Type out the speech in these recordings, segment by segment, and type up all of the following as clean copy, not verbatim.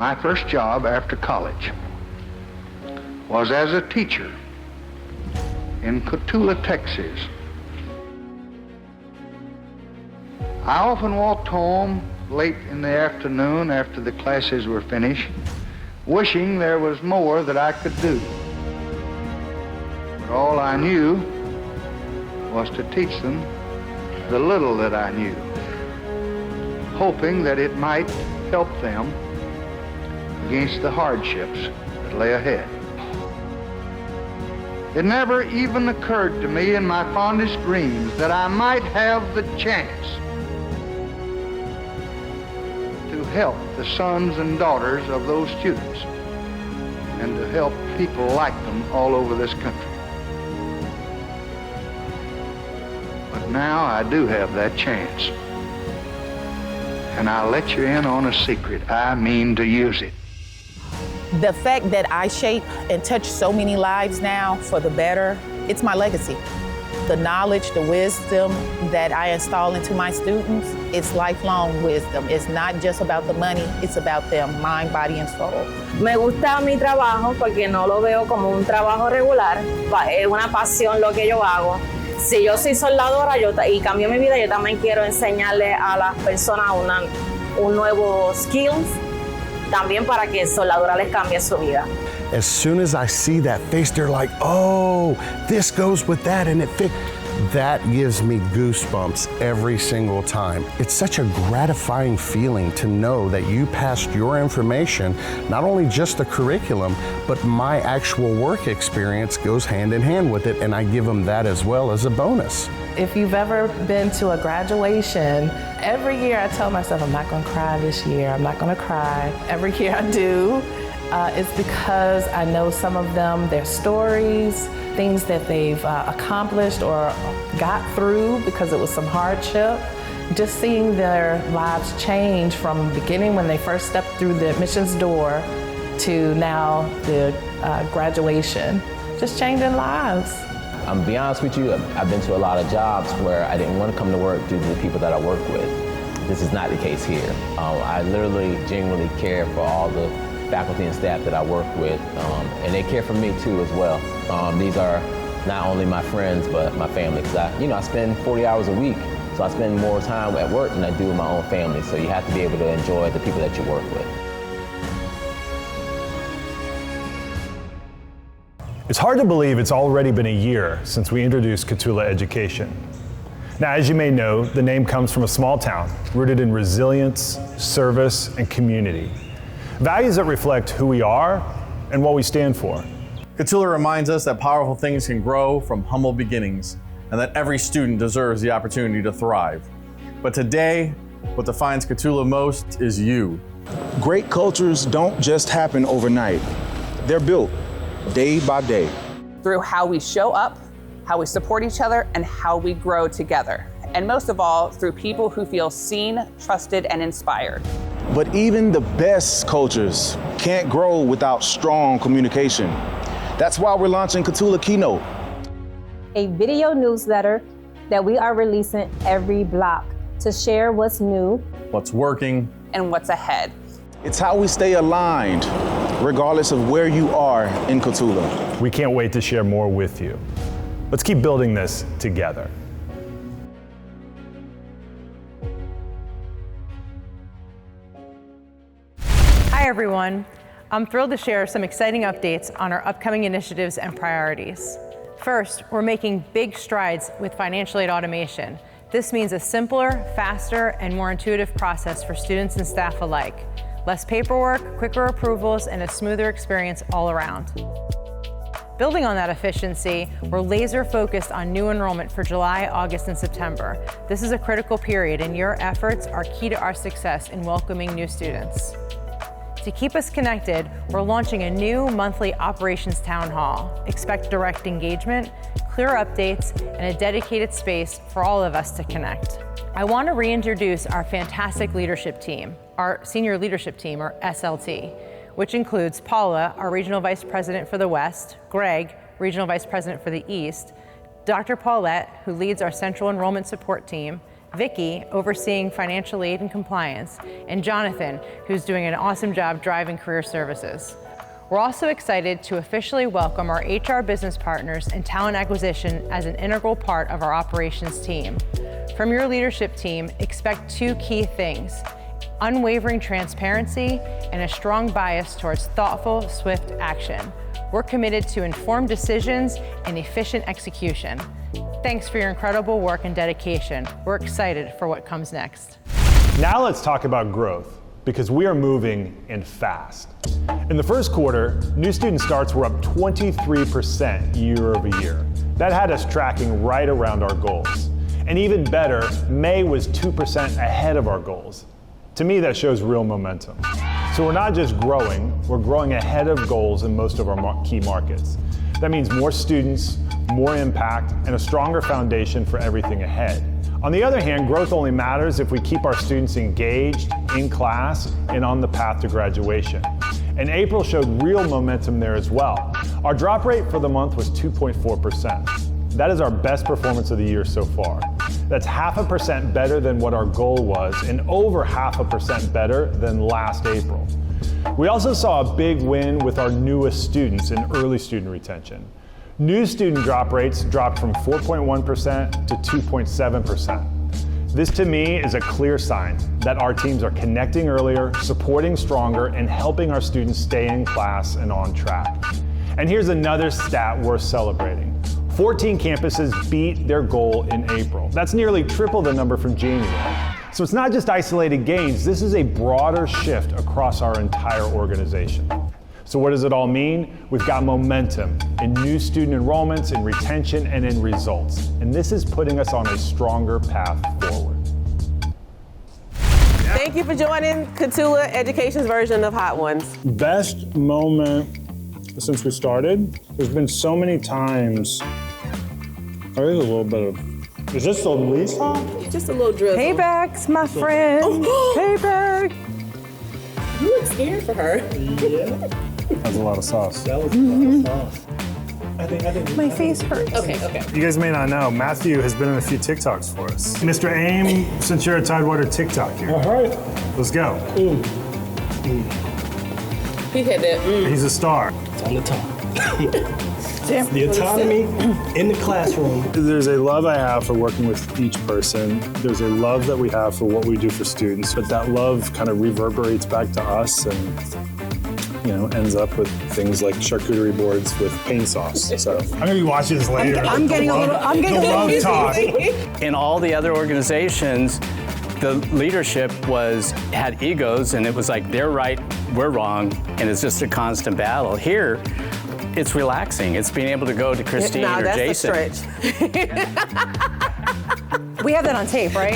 My first job after college was as a teacher in Cotulla, Texas. I often walked home late in the afternoon after the classes were finished, wishing there was more that I could do. But all I knew was to teach them the little that I knew, hoping that it might help them against the hardships that lay ahead. It never even occurred to me in my fondest dreams that I might have the chance to help the sons and daughters of those students and to help people like them all over this country. But now I do have that chance. And I'll let you in on a secret. I mean to use it. The fact that I shape and touch so many lives now for the better, it's my legacy. The knowledge, the wisdom that I install into my students, it's lifelong wisdom. It's not just about the money, it's about them, mind, body, and soul. Me gusta mi trabajo porque no lo veo como un trabajo regular, es una pasión lo que yo hago. Si yo soy soldadora y cambio mi vida, yo también quiero enseñarle a las personas un nuevo skills, también para que soldadura les cambie su vida. As soon as I see that face, they're like, oh, this goes with that and it fits. That gives me goosebumps every single time. It's such a gratifying feeling to know that you passed your information, not only just the curriculum, but my actual work experience goes hand in hand with it, and I give them that as well as a bonus. If you've ever been to a graduation, every year I tell myself, I'm not gonna cry this year, I'm not gonna cry. Every year I do. It's because I know some of them, their stories, things that they've accomplished or got through because it was some hardship. Just seeing their lives change from the beginning when they first stepped through the admissions door to now the graduation, just changing lives. I'm gonna be honest with you, I've been to a lot of jobs where I didn't want to come to work due to the people that I work with. This is not the case here. I literally, genuinely care for all the faculty and staff that I work with, and they care for me too as well. These are not only my friends, but my family, because I spend 40 hours a week, so I spend more time at work than I do with my own family, so you have to be able to enjoy the people that you work with. It's hard to believe it's already been a year since we introduced Cotulla Education. Now, as you may know, the name comes from a small town rooted in resilience, service, and community. Values that reflect who we are and what we stand for. Cotulla reminds us that powerful things can grow from humble beginnings and that every student deserves the opportunity to thrive. But today, what defines Cotulla most is you. Great cultures don't just happen overnight. They're built day by day. Through how we show up, how we support each other, and how we grow together. And most of all, through people who feel seen, trusted, and inspired. But even the best cultures can't grow without strong communication. That's why we're launching Cotulla Keynote, A video newsletter that we are releasing every block to share what's new, what's working, and what's ahead. It's how we stay aligned, regardless of where you are in Cotulla. We can't wait to share more with you. Let's keep building this together. Hi everyone. I'm thrilled to share some exciting updates on our upcoming initiatives and priorities. First, we're making big strides with financial aid automation. This means a simpler, faster, and more intuitive process for students and staff alike. Less paperwork, quicker approvals, and a smoother experience all around. Building on that efficiency, we're laser focused on new enrollment for July, August, and September. This is a critical period, and your efforts are key to our success in welcoming new students. To keep us connected, we're launching a new monthly operations town hall. Expect direct engagement, clear updates, and a dedicated space for all of us to connect. I want to reintroduce our fantastic leadership team, our senior leadership team, or SLT, which includes Paula, our Regional Vice President for the West, Greg, Regional Vice President for the East, Dr. Paulette, who leads our Central Enrollment Support Team, Vicky, overseeing financial aid and compliance, and Jonathan, who's doing an awesome job driving career services. We're also excited to officially welcome our HR business partners and talent acquisition as an integral part of our operations team. From your leadership team, expect 2 key things: unwavering transparency and a strong bias towards thoughtful, swift action. We're committed to informed decisions and efficient execution. Thanks for your incredible work and dedication. We're excited for what comes next. Now let's talk about growth, because we are moving in fast. In the first quarter, new student starts were up 23% year over year. That had us tracking right around our goals. And even better, May was 2% ahead of our goals. To me, that shows real momentum. So we're not just growing, we're growing ahead of goals in most of our key markets. That means more students, more impact, and a stronger foundation for everything ahead. On the other hand, growth only matters if we keep our students engaged, in class, and on the path to graduation. And April showed real momentum there as well. Our drop rate for the month was 2.4%. That is our best performance of the year so far. That's 0.5% better than what our goal was, and over 0.5% better than last April. We also saw a big win with our newest students in early student retention. New student drop rates dropped from 4.1% to 2.7%. This to me is a clear sign that our teams are connecting earlier, supporting stronger, and helping our students stay in class and on track. And here's another stat worth celebrating. 14 campuses beat their goal in April. That's nearly triple the number from January. So it's not just isolated gains, this is a broader shift across our entire organization. So what does it all mean? We've got momentum in new student enrollments, in retention, and in results. And this is putting us on a stronger path forward. Thank you for joining Cotulla Education's version of Hot Ones. Best moment since we started, there's been so many times. There is a little bit of, is this the least song? Just a little drizzle. Paybacks, my friend. Payback. You look scared for her. Yeah. That's a lot of sauce. That was a lot of sauce. I think My face hurts. Okay. You guys may not know, Matthew has been in a few TikToks for us. Mr. Aim, since you're a Tidewater TikTok here. All right. Let's go. He had that. He's a star. It's on the top. The autonomy in the classroom. There's a love I have for working with each person. There's a love that we have for what we do for students, but that love kind of reverberates back to us and ends up with things like charcuterie boards with pain sauce. So I'm gonna be watching this later. I'm getting a little love talk. In all the other organizations, the leadership had egos, and it was like, they're right, we're wrong, and it's just a constant battle. Here, it's relaxing. It's being able to go to Christine or Jason. That's a stretch. We have that on tape, right?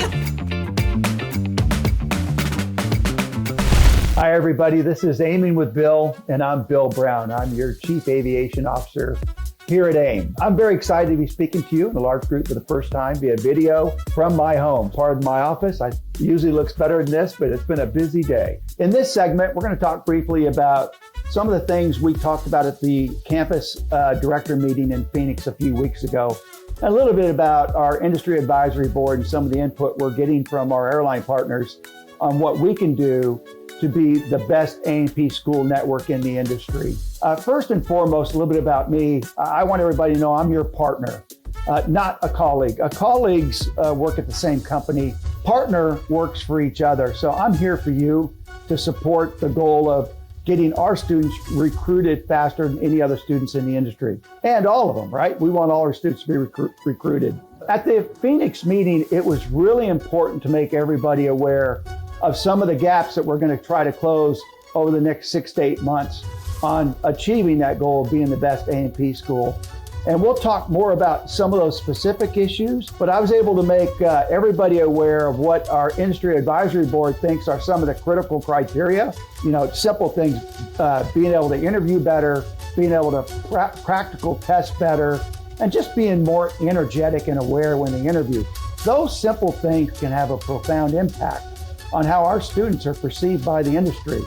Hi, everybody. This is Aiming with Bill, and I'm Bill Brown. I'm your Chief Aviation Officer here at AIM. I'm very excited to be speaking to you in a large group for the first time via video from my home. Pardon my office. It usually looks better than this, but it's been a busy day. In this segment, we're going to talk briefly about some of the things we talked about at the campus director meeting in Phoenix a few weeks ago. A little bit about our industry advisory board and some of the input we're getting from our airline partners on what we can do to be the best A&P school network in the industry. First and foremost, a little bit about me. I want everybody to know I'm your partner, not a colleague. Colleagues work at the same company. Partner works for each other. So I'm here for you to support the goal of getting our students recruited faster than any other students in the industry. And all of them, right? We want all our students to be recruited. At the Phoenix meeting, it was really important to make everybody aware of some of the gaps that we're going to try to close over the next 6 to 8 months on achieving that goal of being the best A&P school. And we'll talk more about some of those specific issues, but I was able to make everybody aware of what our industry advisory board thinks are some of the critical criteria. You know, simple things, being able to interview better, being able to practical test better, and just being more energetic and aware when they interview. Those simple things can have a profound impact on how our students are perceived by the industry.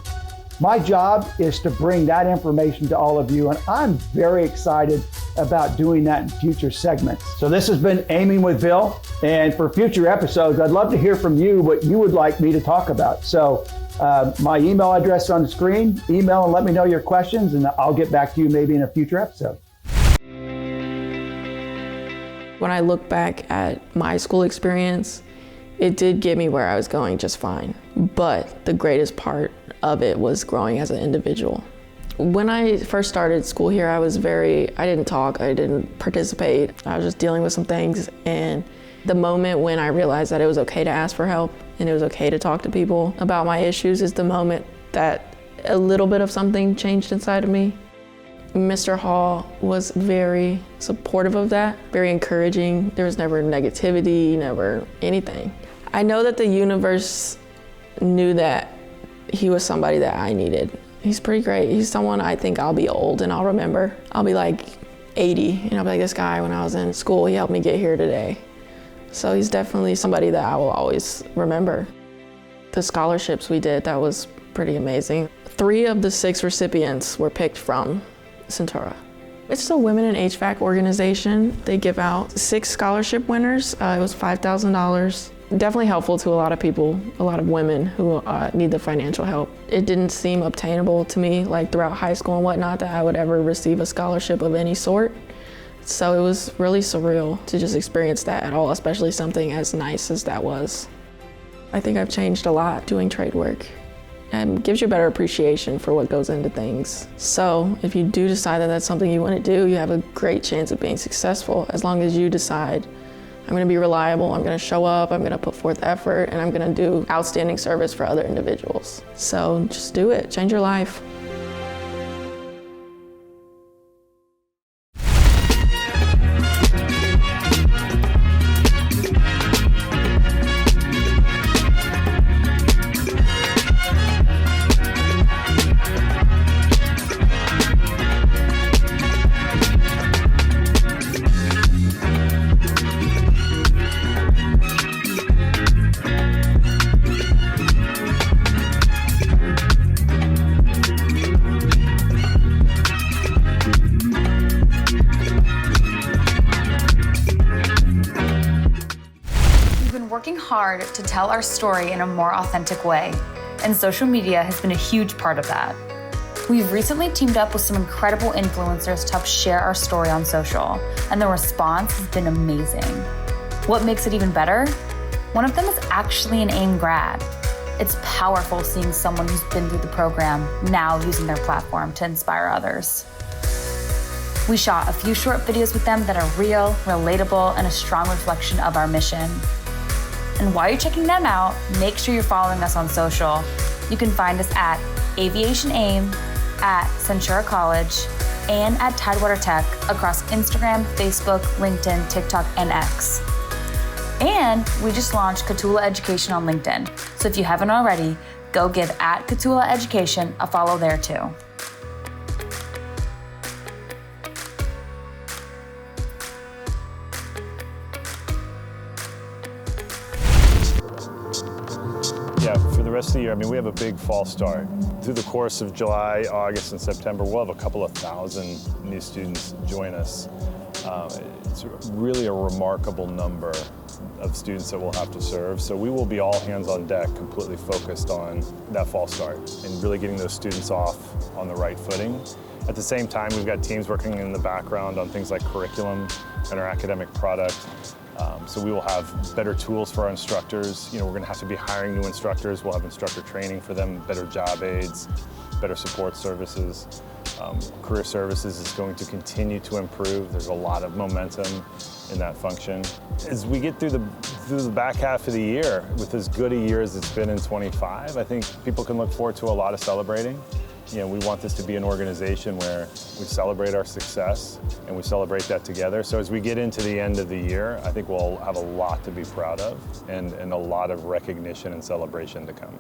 My job is to bring that information to all of you, and I'm very excited about doing that in future segments. So this has been Aiming with Bill. And for future episodes, I'd love to hear from you what you would like me to talk about. So my email address is on the screen. Email and let me know your questions, and I'll get back to you maybe in a future episode. When I look back at my school experience, it did get me where I was going just fine. But the greatest part of it was growing as an individual. When I first started school here, I didn't talk, I didn't participate. I was just dealing with some things. And the moment when I realized that it was okay to ask for help and it was okay to talk to people about my issues is the moment that a little bit of something changed inside of me. Mr. Hall was very supportive of that, very encouraging. There was never negativity, never anything. I know that the universe knew that he was somebody that I needed. He's pretty great. He's someone I think I'll be old and I'll remember. I'll be like 80 and I'll be like, this guy when I was in school, he helped me get here today. So he's definitely somebody that I will always remember. The scholarships we did, that was pretty amazing. 3 of the 6 recipients were picked from Centura. It's a women in HVAC organization. They give out 6 scholarship winners. It was $5,000. Definitely helpful to a lot of people, a lot of women who need the financial help. It didn't seem obtainable to me, like throughout high school and whatnot, that I would ever receive a scholarship of any sort. So it was really surreal to just experience that at all, especially something as nice as that was. I think I've changed a lot doing trade work. And gives you a better appreciation for what goes into things. So if you do decide that that's something you want to do, you have a great chance of being successful as long as you decide, I'm going to be reliable, I'm going to show up, I'm going to put forth effort, and I'm going to do outstanding service for other individuals. So just do it, change your life. Hard to tell our story in a more authentic way, and social media has been a huge part of that. We've recently teamed up with some incredible influencers to help share our story on social, and the response has been amazing. What makes it even better? One of them is actually an AIM grad. It's powerful seeing someone who's been through the program now using their platform to inspire others. We shot a few short videos with them that are real, relatable, and a strong reflection of our mission. And while you're checking them out, make sure you're following us on social. You can find us at Aviation AIM, at Centura College, and at Tidewater Tech across Instagram, Facebook, LinkedIn, TikTok, and X. And we just launched Cotulla Education on LinkedIn. So if you haven't already, go give at Cotulla Education a follow there too. Yeah, for the rest of the year, I mean, we have a big fall start. Through the course of July, August, and September, we'll have a couple of thousand new students join us. It's really a remarkable number of students that we'll have to serve. So we will be all hands on deck, completely focused on that fall start and really getting those students off on the right footing. At the same time, we've got teams working in the background on things like curriculum and our academic product. So we will have better tools for our instructors. You know, we're going to have to be hiring new instructors. We'll have instructor training for them, better job aids, better support services. Career services is going to continue to improve. There's a lot of momentum in that function. As we get through the back half of the year, with as good a year as it's been in 25, I think people can look forward to a lot of celebrating. You know, we want this to be an organization where we celebrate our success and we celebrate that together. So as we get into the end of the year, I think we'll have a lot to be proud of and a lot of recognition and celebration to come.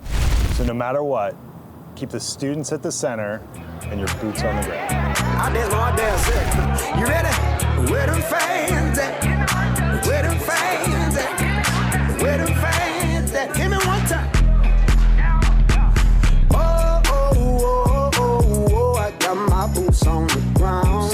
So no matter what, keep the students at the center and your boots on the ground. You ready? Where them fans at? Where them fans at? Where them fans at? Give me one time. My boots on the ground.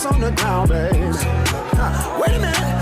on the ground, baby. Wait a minute.